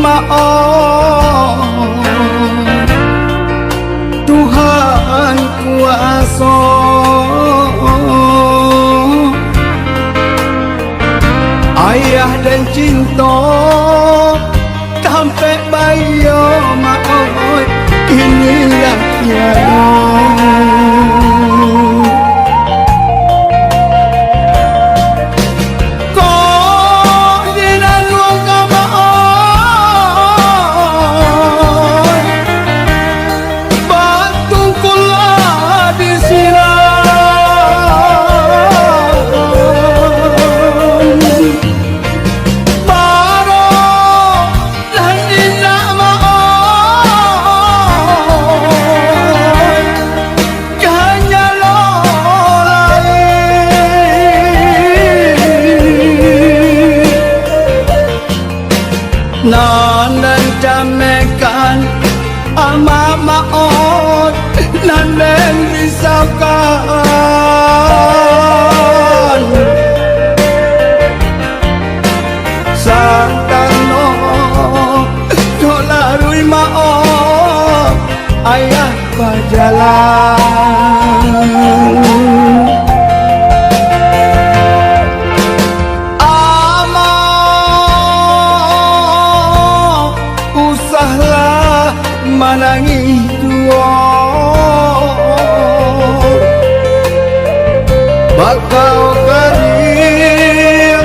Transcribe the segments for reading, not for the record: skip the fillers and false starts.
maaf Tuhan kuasa ayah dan cinta sampai bayo maaf inilah tiada nan jamekan ama maot nan risaukan santano dolarui maot ayah berjalan manangi dua bakal karim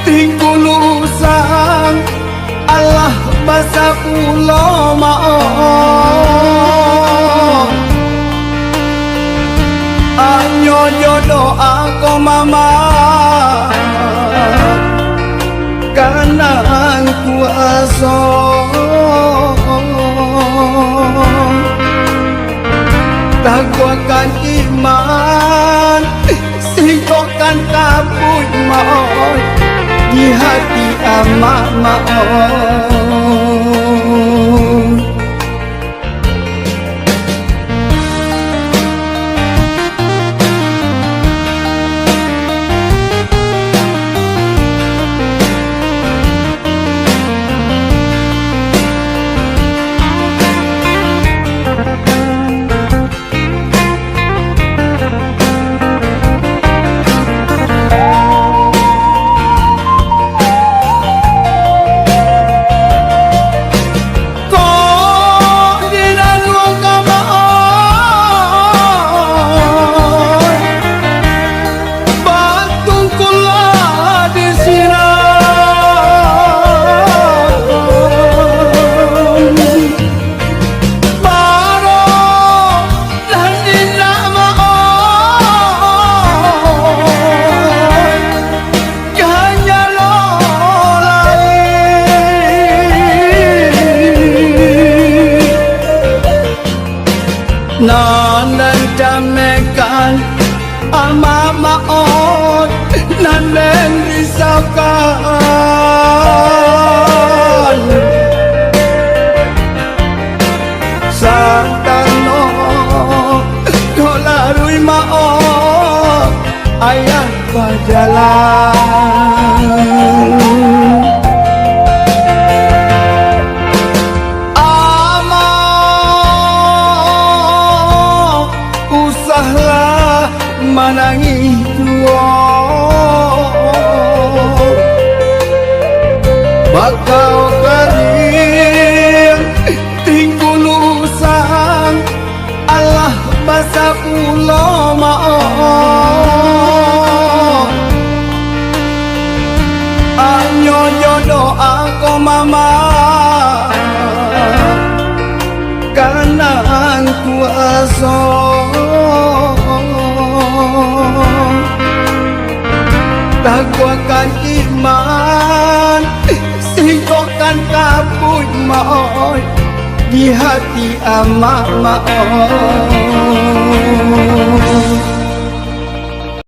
tinggulu sang Allah basa pulau maaf anyo jodoh aku mama karena kuasa takwakan iman singkokan kabut maut di hati amak maut nan jamekan ama maot nan risaukan santano dolarui maot ayah berjalan manangi dua bakal karim tinggulu sang Allah basa pulau maaf anyo jodoh aku mama karena kuasa takwakan iman singkokan kabut maut di hati amak maut